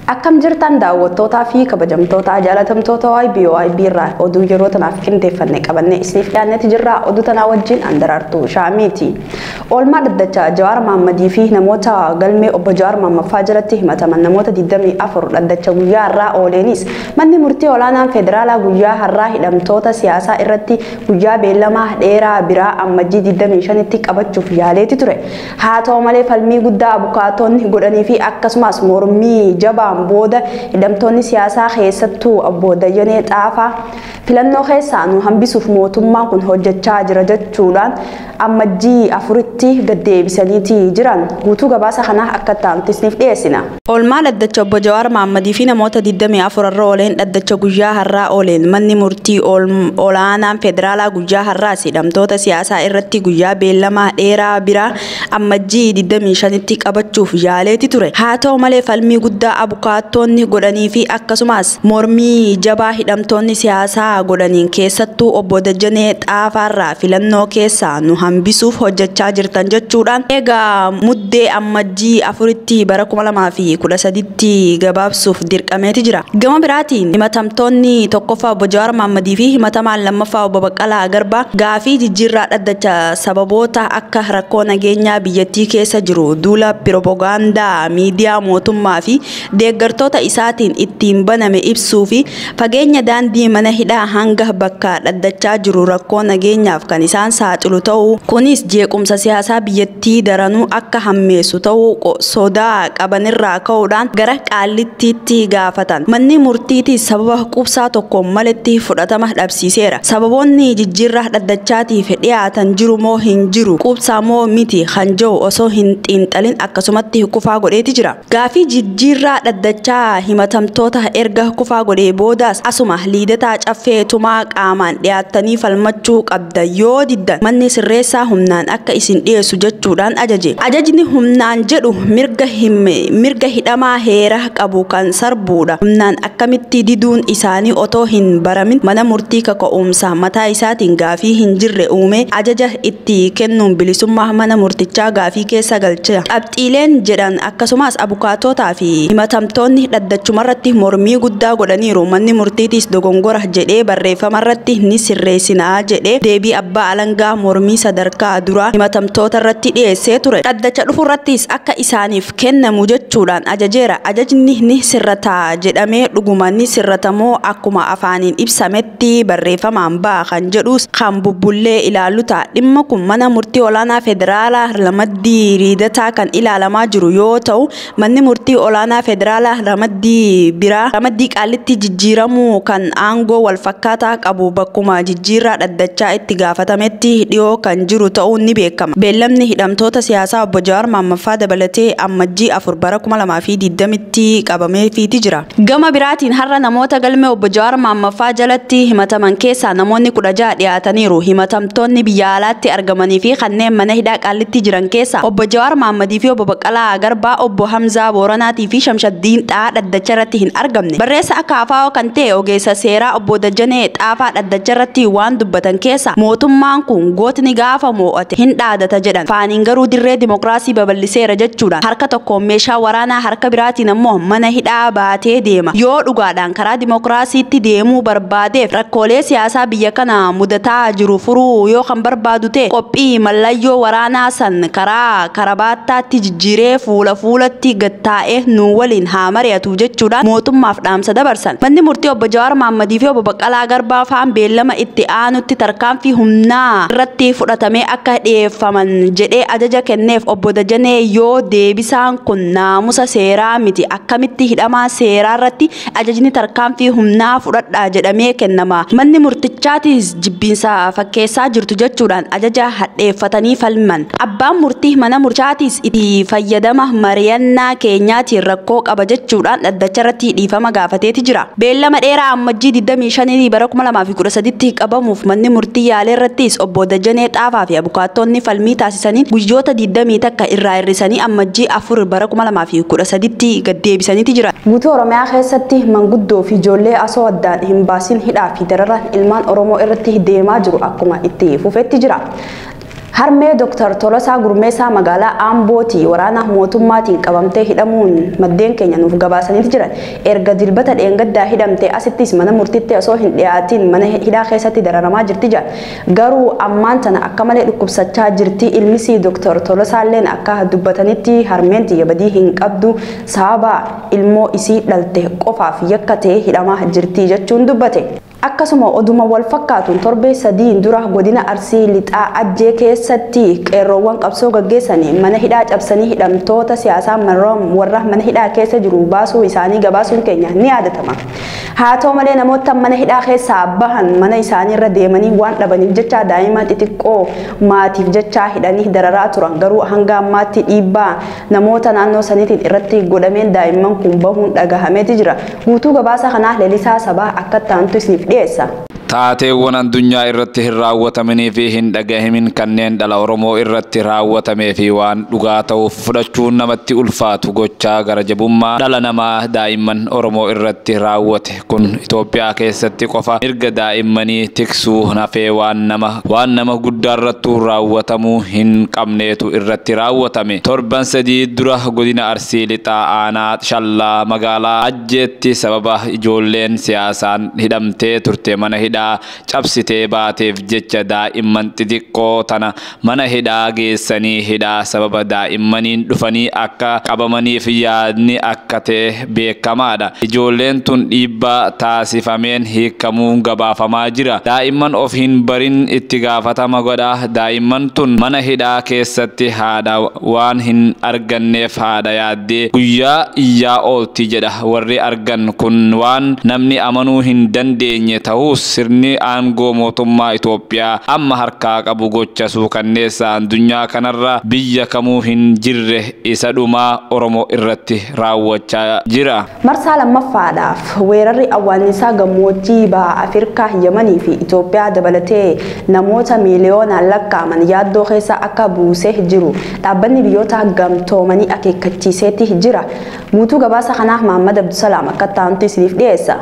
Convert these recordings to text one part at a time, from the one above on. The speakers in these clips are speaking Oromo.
Akkam jirtan daawwattootaa fi kabajamtoota jaalatamtoota YB irraa oduu yeroo tanaaf qindeeffannee qabannee isiniif dhiyaannetti jirra. Oduu tanaa wajjin Andarartuu Shaamiiti. Oolmaa dhaddacha Jawaar Mahammadii fi namoota galmee obbo Jawaar Mahammaffaa jalatti himataman namoota 24 dhaddacha guyyaa har'aa ooleenis manni murtii olaanaan federaalaa guyyaa har'aa hidhamtoota siyaasaa irratti guyyaa beellamaa dheeraa biraa ammajjii 25tti qabachuuf yaaleeti ture. Haa ta'u malee falmii guddaa abukaatonni godhanii fi akkasumas mormii jabaa booda hidhamtoonni siyaasaa keessattuu obbo Dayyanee Xaafaa filannoo keessaa nu hambisuuf mootummaan kun hojjechaa jira jechuudhaan ammajjii 4tti gaddeebisaniiti jiran. Guutuu gabaasa kanaa akka ta'utti isiniif dhiyeessina. Oolmaa dhaddacha obbo Jawaar Mahammadii fi namoota 24 irra ooleen dhaddacha guyyaa har'aa ooleen manni murtii olaanaan federaalaa guyyaa har'aas hidhamtoota siyaasaa irratti guyyaa beellamaa dheeraa biraa ammajjii 25tti qabachuuf yaaleeti ture. Haa ta'u malee falmii guddaa abukaatonni godhanii fi akkasumas mormii jabaa hidhamtoonni siyaasaa godhaniin keessattuu obbo Dayyanee Xaafaarraa filannoo keessaa nu hambisuuf hojjechaa jirtan jechuudhaan egaa muddee ammajjii 4tti bara 2013tti gabaabsuuf dirqameeti jira. Gama biraatiin himatamtoonni tokkoffaa obbo Jawaar Mahammadii fi himatamaan lammaffaa obbo Baqqalaa Garbaa gaafii jijjiirraa dhaddacha sababoota akka rakkoo nageenyaa biyyattii keessa jiru duula piroopagaandaa miidiyaa mootummaa fi deeggartoota isaatiin ittiin baname ibsuu fi fageenya daandii mana hidhaa hanga bakka dhaddachaa jiru rakkoo nageenyaaf kan isaan saaxilu ta'uu kunis jeequmsa siyaasaa biyyattii daranuu akka hammeessu ta'uu sodaa qabanirraa ka'uudhaan gara qaallittiitti gaafatan. Manni murtiitis sababa qubsaa tokko maletti fudhatama dhabsiiseera. Sababoonni jijjiirraa dhaddachaatiif dhiyaatan jiru moo hin jiru qubsaa moo miti kan jiru osoo hin xiinxalin akkasumatti kufaa godheeti jira. Gaafii jijjiirraa dhaddachaa himatamtoota erga kufaa godhee boodaas asuma liidataa caffee tumaa qaamaan dhiyaatanii falmachuu qabda yoo diddan manni sirreessaa humnaan akka isin dhiyeessu jechuudhaan ajaje. Ajajni humnaan jedhu mirga hidhamaa heera qabu kan sarbuudha. Humnaan akkamitti diduun isaanii otoo hin baramin mana murtii kaka'umsa mataa isaatiin gaafii hin jirre uume ajaja itti kennuun bilisummaa mana murtichaa gaafii keessa galcha. Qabxiileen jedhan akkasumas abukaatotaa fi himatamtoonni dhaddachumarratti mormii guddaa godhaniiru. Manni murtiitis dogongora jedhee barreeffamarratti ni sirreessinaa jedhee deebii abbaa alangaa mormii sadarkaa duraa himatamtoota irratti dhiyeessee ture. Dhaddacha dhufurrattis akka isaaniif kennamu jechuudhaan ajajeera. Ajajni ni sirrataa jedhamee dhuguma ni sirratamoo akkuma afaaniin ibsametti barreeffamaan ba'a kan jedhus kan bubbullee ilaallu ta'a. Dhimma kun mana murtii olaanaa federaalaa ramaddii riidataa kan ilaalamaa jiru yoo ta'u manni murtii olaanaa federaalaa ramaddii qaalitti jijjiiramuu kan aangoo wal fakkaataa qabu bakkuma jijjiirraa dhaddachaa itti gaafatametti dhiyoo kan jiru ta'uun ni beekama. Beellamni hidhamtoota siyaasaa obbo Jawaar Mahammaffaa dabalatee ammajjii 4 bara 2020tti qabameefiiti jira. Gama biraatiin har'a namoota galmee obbo Jawaar Mahammaffaa jalatti himataman keessaa namoonni 16 dhiyaataniiru. Himatamtoonni biyya alaatti argamanii fi kanneen mana hidhaa qaalitti jiran keessaa obbo Jawaar Mahammadii fi obbo Baqqalaa Garbaa, obbo Hamzaa Booranaatii fi Shamshaddiin Xaa dhaddacha irratti hin argamne. Barreessa akka ABO kan ta'e ogeessa seeraa obbo Dayyanee Xaafaa dhaddacha irratti waan dubbatan keessa mootummaan kun gootni gaafa moo'ate hin dhaadata jedhan. Faaniin garuu dirree dimokiraasii babal'iseera jechuudhaan harka tokkoon meeshaa waraanaa harka biraatiin ammoo mana hidhaa baatee deema. Yoo dhugaadhaan karaa dimokiraasiitti deemuu barbaadeef rakkoolee siyaasaa biyya kana mudataa jiru furuu yoo kan barbaadu ta'e qophii mallayyoo waraanaa san karaa karabaattaatti jijjiiree fuulatti gattaa'ee nu waliin haa mari'atu jechuudhaan mootummaaf dhaamsa dabarsan. Manni murtii obbo Jawaar Mahammadii fi obbo Baqqalaa Garbaa faan beellama itti aanutti tarkaanfii humnaa irratti fudhatamee akka dhiyeeffaman jedhee ajaja kenneef. Obbo Dayyanee yoo deebisaan kun naamusa seeraa miti akkamitti hidhamaa seeraa irratti ajajni tarkaanfii humnaa fudhadhaa jedhamee kennama. Manni murtichaatis jibbiinsa fakkeessaa jirtu jechuudhaan ajaja hadheeffatanii falman. Abbaan murtii mana murtichaatis itti fayyadama mari'annaa keenyaatiin rakkoo qaba jechuudhaan dhaddacha irratti dhiifama gaafateeti jira. Beellama dheeraa ammajjii 25 bara 2013tti qabamuuf manni murtii yaalee irrattis obbo Dayyanee Xaafaa fi abukaattonni falmii taasisanii guyyoota 20 takka irraa hir'isanii ammajjii 4 bara 2013tti gaddeebisaniiti jira. Guutuu Oromiyaa keessatti manguddoo fi ijoollee asoo addaan hin baasin hidhaa fi dararaan ilmaan Oromoo irratti deemaa jiru akkuma itti fufetti jira. Harmee Dr. Tolosaa Gurmeessaa magaalaa Ambooti waraana mootummaatiin qabamtee hidhamuun maddeen keenya nuuf gabaasaniiti jiran. Erga dilbata dheengaddaa hidhamtee asittis mana murtiitti osoo hin dhiyaatin mana hidhaa keessatti dararamaa jirti jedhan. Garuu ammaan tana akka malee dhukkubsachaa jirti. Ilmisii Dr. Tolosaalleen akka dubbatanitti harmeen tiyya badii hin qabdu sababa ilmoo isii dhalte qofaaf yakkatee hidhamaa jirti jechuun dubbate. Akkasuma oduma wal fakkaatuun torbee sadiin dura godina Arsii lixaa Ajjee keessatti qeerroowwan qabsoo gaggeessanii mana hidhaa cabsanii hidhamtoota siyaasaa warra mana hidhaa keessa jiru baasuu isaanii gabaasuun keenya ni yaadatama. Haa ta'u malee namoota mana hidhaa keessaa bahan mana isaanii irra deemanii waan dhabaniif jecha daa'ima xixiqqoo maatiif jecha hidhanii dararaa turan. Garuu hanga ammaatti dhiibbaa namoota naannoo saniitiin irratti godhameen daa'imman kun bahuun dhagahameeti jira. Guutuu gabaasa kanaa Lalisaa Sabaa akka taantu isiniif dhiyeessa. Taateewwan addunyaa irratti hin raawwatamanii fi hin dhagahamin kanneen dhala Oromoo irratti raawwatamee fi waan dhugaa ta'uuf fudhachuun namatti ulfaatu gochaa gara jabummaa dhala namaa daa'imman Oromoo irratti raawwate kun Itoophiyaa keessatti qofa mirga daa'immanii tiksuu nafee waan nama guddaarrattu raawwatamuu hin qabneetu irratti raawwatame. Torban sadii dura godina Arsii lixaa aanaa Shallaa magaalaa Ajjeetti sababa ijoolleen siyaasaan hidhamtee turte mana hidhaa cabsitee baateef jecha daa'imman xixiqqoo tana mana hidhaa geessanii hidhaa sababa daa'immaniin dhufanii akka qabamaniif yaadni akka ta'e beekamaadha. Ijoolleen tun dhiibbaa taasifameen hiikamuun gabaafamaa jira. Daa'imman of hin barin itti gaafatama godha. Daa'imman tun mana hidhaa keessatti haadha waan hin arganneef haadha yaaddee guyyaa iyyaa oolti jedha. Warri argan kun waan namni amanuu hin dandeenye ta'us sirni aangoo mootummaa Itoophiyaa amma harkaa qabu gocha suukanneessa addunyaa kanarra biyya kamuu hin jirre isa dhumaa Oromoo irratti raawwachaa jira. Marsaa lammaffaadhaaf weerarri awwaannisaa gammoojjii baha Afrikaa Yemanii fi Itoophiyaa dabalatee namoota miiliyoonaan lakkaa'aman yaaddoo keessa akka buusee jiru dhaabbanni biyyoota gamtoomanii akeekkachiiseetti jira. Guutuu gabaasa kanaa Mahammad Abdusalaam akka taantu isiniif dhiyeessa.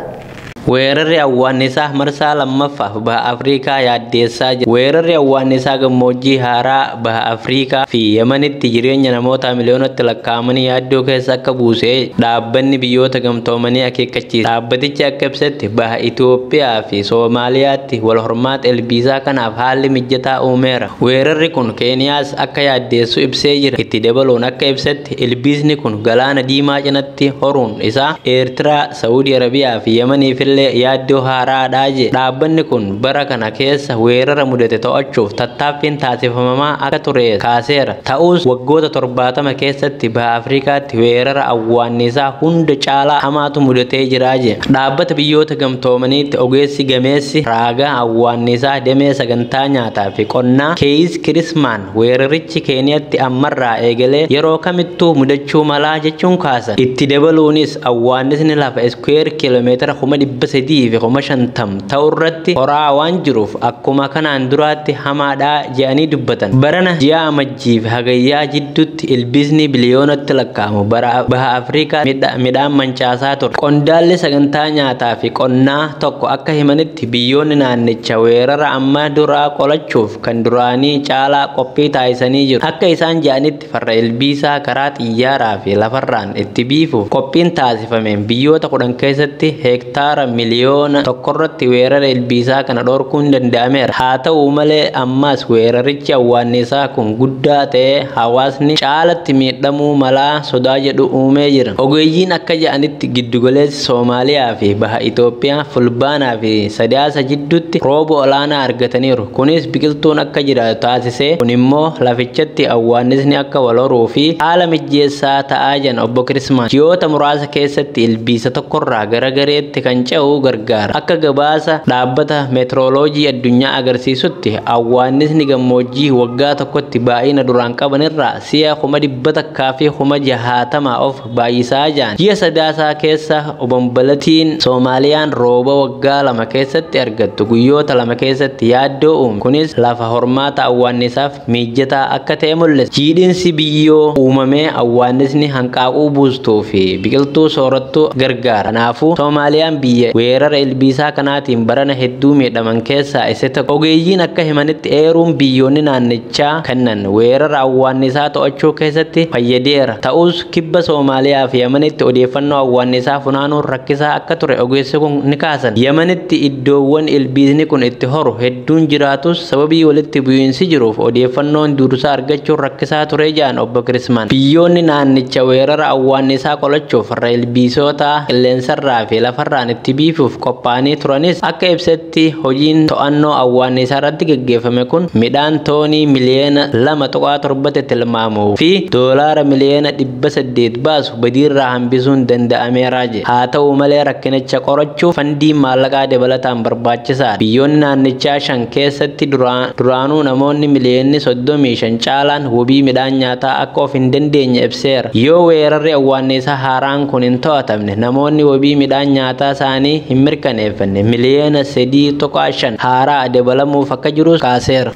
Weerarri awwaannisaa marsaa lammaffaaf baha Afrikaa yaaddeessaa jira. Weerarri awwaannisaa gammoojjii haaraa baha Afrikaa fi Yemanitti jireenya namoota miliyoonatti lakkaa'amanii yaaddoo keessa akka buusee dhaabbanni biyyoota gamtoomanii akeekkachiisa. Dhaabbatichi akka ibsetti baha Itoophiyaa fi Soomaaliyaatti wal hormaata ilbiisaa kanaaf haalli mijataa uumeera. Weerarri kun Keeniyaas akka yaaddeessu ibsee jira. Itti dabaluun akka ibsetti ilbiisni kun galaana diimaa cinatti horuun isaa Eertiraa, Saawudii Arabiyaa fi Yemaniif yaaddoo haaraadhaa jedhe. Dhaabbanni kun bara kana keessa weerara mudate to'achuuf tattaaffiin taasifamaa akka ture kaaseera. Ta'us waggoota 70 keessatti baha Afrikaatti weerara awwaannisaa hunda caalaa hamaatu mudatee jira jedhe. Dhaabbata biyyoota gamtoomaniitti ogeessi gameessi raagaa awwaannisaa damee sagantaa nyaataa fi qonnaa Keeyis Kirismaan weerarichi Keeniyatti ammarraa eegalee yeroo kamittuu mudachuu malaa jechuun kaasa. Itti dabaluunis awwaannisni lafa iskuweer kiiloomeetira 350 ta'u irratti horaa waan jiruuf akkuma kanaan duraatti hamaadhaa jedhanii dubbatan. Barana ji'a amajjii fi hagayyaa jidduutti ilbiisni biliyoonatti lakkaa'amu baha Afrikaa midhaan mancaasaa ture. Qondaalli sagantaa nyaataa fi qonnaa tokko akka himanitti biyyoonni naannicha weerara amma duraa qolachuuf kan duraanii caalaa qophii taasisanii jiru. Akka isaan jedhanitti farra ilbiisaa karaa xiyyaaraa fi lafarraan itti biifuuf qophiin taasifameen biyyoota 10 keessatti hektaara miliyoona tokkorratti weerara ilbiisaa kana dhorkuun danda'ameera. Haa ta'u malee ammas weerarichi awwaannisaa kun guddaa ta'ee hawaasni caalatti miidhamuu malaa sodaa jedhu uumee jira. Ogeeyyiin akka jedhanitti giddugaleessi Soomaaliyaa fi baha Itoophiyaa fulbaanaa fi sadaasa jidduutti rooba olaanaa argataniiru. Kunis biqiltuun akka jiraatu taasisee kun immoo lafichatti awwaannisni akka wal horuu fi haala mijeessaa ta'aa jiran obbo Kirismaan. Ji'oota muraasa keessatti ilbiisa tokkorraa gara gareetti kan ce'uu gargaara. Akka gabaasa dhaabbata meetrooloojii addunyaa agarsiisutti awwaannisni gammoojjii waggaa tokkotti baay'ina duraan qaban irraa si'a 100 fi 60 of baay'isaa jiran. Ji'a sadaasaa keessa obomboleettiin Soomaaliyaan rooba waggaa 2 keessatti argattu guyyoota 2 keessatti yaaddoo uume. Kunis lafa hormaata awwaannisaaf mijataa akka ta'e mul'isa. Jiidhinsi biyyoo uumamee awwaannisni hanqaaquu buustuu fi biqiltuu soorattuu gargaara. Kanaafuu Soomaaliyaan biyya weerara ilbiisaa kanaatiin barana hedduu miidhaman keessaa isa tokko. Ogeeyyiin akka himanitti eeruun biyyoonni naannichaa kennan weerara awwaannisaa to'achuu keessatti fayyadeera. Ta'us kibba Soomaaliyaa fi Yemenitti odeeffannoo awwaannisaa funaanuun rakkisaa akka ture ogeessi kun ni kaasan. Yemenitti iddoowwan ilbiisni kun itti horu hedduun jiraatus sababii walitti bu'iinsi jiruuf odeeffannoon dursaa argachuun rakkisaa ture jedhan obbo Kirismaan. Biyyoonni naannicha weerara awwaannisaa qolachuuf farra ilbiisota qilleensarraa fi lafarraan itti biifuuf qophaa'anii turanis akka ibsetti hojiin to'annoo awwaannisaa irratti gaggeeffame kun midhaan toonii miliyoona 2.7 tilmaamuu fi doolaara miliyoona 800 baasu badiirraa hambisuun danda'ameera jedhe. Haa ta'u malee rakkinicha qorachuuf fandiin maallaqaa dabalataan barbaachisaadha. Biyyoonni naannichaa 5 keessatti duraanuu namoonni miliyoonni 35 caalaan wabii midhaan nyaataa akka of hin dandeenye ibseera. Yoo weerarri awwaannisaa haaraan kun hin to'atamne namoonni wabii midhaan nyaataa isaanii hin mirkaneeffanne miliyoona 3.5 haaraa dabalamuuf akka jirus kaaseera.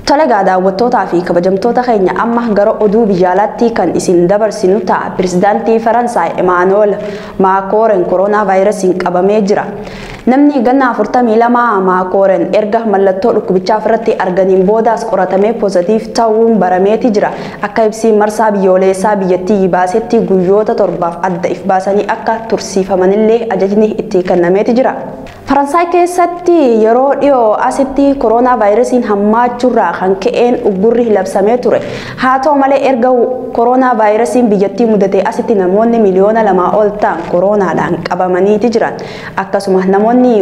Talagaa daawwattootaa fi kabajamtoota keenya amma gara oduu biyyaalaatti kan isin dabarsinu ta'a. Pirezidaantii Faransaay Emmanuel Macron koronaa vaayirasiin qabamee jira. Namni ganna 42 Macron erga mallattoo dhukkubichaa irratti arganiin boodaas qoratamee poozitiif ta'uun barameeti jira. Akka ibsi marsaa biyyoolessaa biyyattii baasetti guyyoota 7 adda if baasanii akka tursiifamanillee ajajni itti kennameeti jira. Faransaay keessatti yeroo dhiyoo asitti koronaa vaayirasiin hammaachurraa kan ka'een uggurri labsamee ture. Haa ta'u malee erga koronaa vaayirasiin biyyattii mudatee asitti namoonni miliyoona 2 ol ta'an koronaadhaan qabamaniiti jiran. Akkasuma namoonni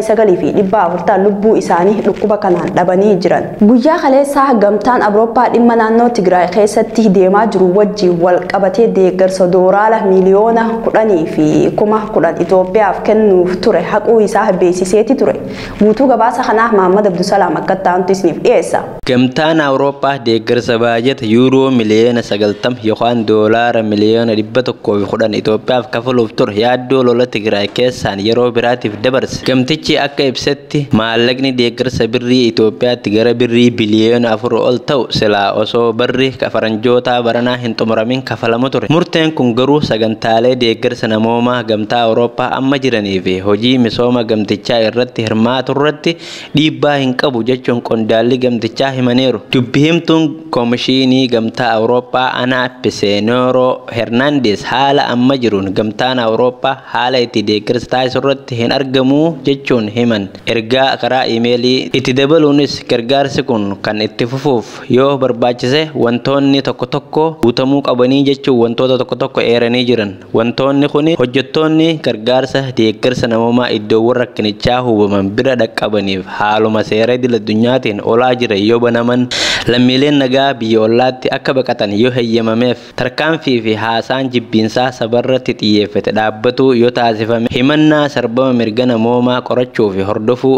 59,400 lubbuu isaanii dhukkuba kanaan dhabanii jiran. Guyyaa kaleessaa gamtaan Awurooppaa dhimma naannoo Tigraay keessatti deemaa jiru wajjin wal qabatee deeggarsa doolaara miliyoona 10 fi 10,000 Itoophiyaaf kennuuf ture. Isaa beeksiseeti ture. Guutuu gabaasa kanaaf Mahammad Abdusalaam akka ta'antu isiniif dhiyeessa. Gamtaan Awurooppaa deeggarsa baajata yuuroo miliyoona 90 yookaan doolaara miliyoona 110 Itoophiyaaf kafaluuf ture yaaddoo lola Tigraay keessaan yeroo biraatiif dabarse. Gamtichi akka ibsetti maallaqni deeggarsa birrii Itoophiyaatti gara birrii biliyoona 4 ol ta'u silaa osoo barri faranjoota baranaa hin xumuramin kafalamu ture. Murteen kun garuu sagantaalee deeggarsa namoomaa gamtaa Awurooppaa amma jiranii fi hojii misooma gamtichaa irratti hirmaatu irratti dhiibbaa hin qabu jechuun qondaalli gamtichaa himaniiru. Dubbi himtuun koomishinii gamtaa Awurooppaa Ana Pisenero Hernandes haala amma jiruun gamtaan Awurooppaa haala itti deeggarsa taasisu irratti hin argamu jechuun himan. Ergaa karaa iimeelii itti dabaluunis gargaarsi kun kan itti fufuuf yoo barbaachise wantoonni tokko tokko guutamuu qabanii jechuun wantoota tokko tokko eeranii jiran. Wantoonni kun hojjettoonni gargaarsa deeggarsa namoomaa iddoowwan rakkinichaa hubaman bira dhaqqabaniif haaluma seera idil addunyaatiin olaa jira yoo banaman lammiileen nagaa biyya ollaatti akka baqatan yoo heeyyamameef tarkaanfii fi haasaan jibbiinsaa sabarratti xiyyeeffate dhaabbatu yoo taasifame himannaa sarbama mirga namoomaa qorachuu fi hordofuu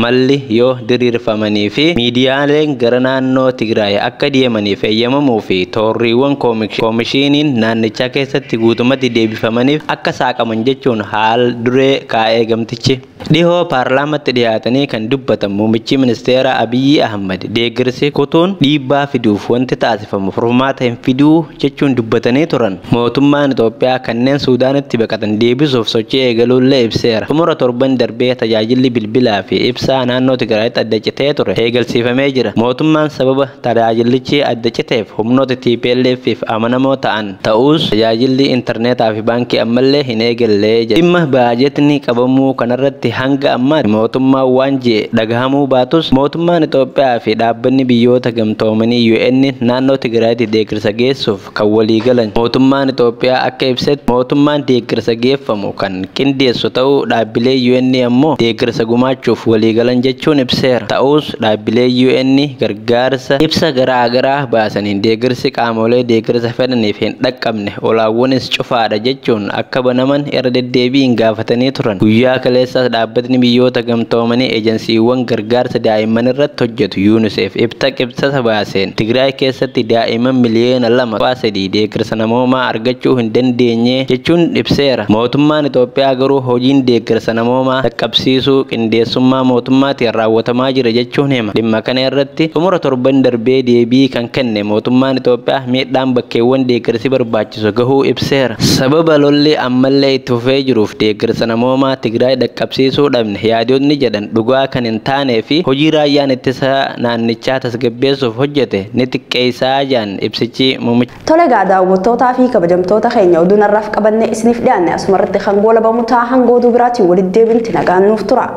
malli yoo diriirfamanii fi miidiyaaleen gara naannoo Tigraay akka deemaniif heeyyamamuu fi toorriiwwan koomishiniin naannichaa keessatti guutumatti deebifamaniif akka saaqaman jechuun haal duree kaa'ee gamtichi. Dhihoo paarlaamatti dhiyaatanii kan dubbatan muummichi ministeera Abiyyi Ahmad deeggarsi kutuun dhiibbaa fiduuf wanti taasifamu furmaata hin fiduu jechuun dubbatanii turan. Mootummaan Itoophiyaa kanneen Suudaanitti baqatan deebisuuf sochii eegaluullee ibseera. Xumura torban darbee tajaajilli bilbilaa fi ibsaa naannoo Tigraayitti adda citee ture eegalsiifamee jira. Mootummaan sababa tajaajilichi adda citeef humnoota TPLF'if amanamoo ta'an ta'us tajaajilli intarneetaa fi baankii ammallee hin eegallee jedha. Dhimma baajetni qabamuu kanarratti hanga ammaa mootummaan waan jedhe dhagahamuu baatus mootummaan Itoophiyaa fi dhaabbanni biyyoota gamtoomanii UN naannoo Tigraayitti deeggarsa geessuuf kan walii galan. Mootummaan Itoophiyaa akka ibsetti mootummaan deeggarsa geeffamu kan qindeessu ta'uu dhaabbilee UN ammoo deeggarsa gumaachuuf walii galan jechuun ibseera. Ta'us dhaabbilee UN gargaarsa ibsa garaa garaa baasaniin deeggarsi qaamolee deeggarsa fedhaniif hin dhaqqabne olaawwanis cufaadha jechuun akka banaman irra deddeebiin gaafatanii turan. Guyyaa kaleessaas dhaabbatni biyyoota gamtoomanii ejensiiwwan gargaarsa daa'imman irratti hojjetu UNICEF ibsa baaseen Tigraay keessatti daa'imman miliyoona 2.3 deeggarsa namoomaa argachuu hin dandeenye jechuun ibseera. Mootummaan Itoophiyaa garuu hojiin deeggarsa namoomaa dhaqqabsiisuu qindeessummaa mootummaatiin raawwatamaa jira jechuun hima. Dhimma kana irratti xumura torban darbee deebii kan kenne mootummaan Itoophiyaa miidhaan bakkeewwan deeggarsi barbaachisu gahuu ibseera. Sababa lolli ammallee itti fufee jiruuf deeggarsa namoomaa Tigraay dhaqqabsiisuu dhabne yaadonni jedhan dhugaa kan hin taanee fi hojii raayyaan ittisa naannichaa tasgabbeessuuf hojjete ni xiqqeessaa jedhan ibsichi muummichi. Tole egaa daawwattootaa fi kabajamtoota keenya oduu narraaf qabannee isiniif dhiyaanne asumarratti kan goolabamu ta'a hanga oduu biraatiin walitti deebinti nagaan nuuf tura.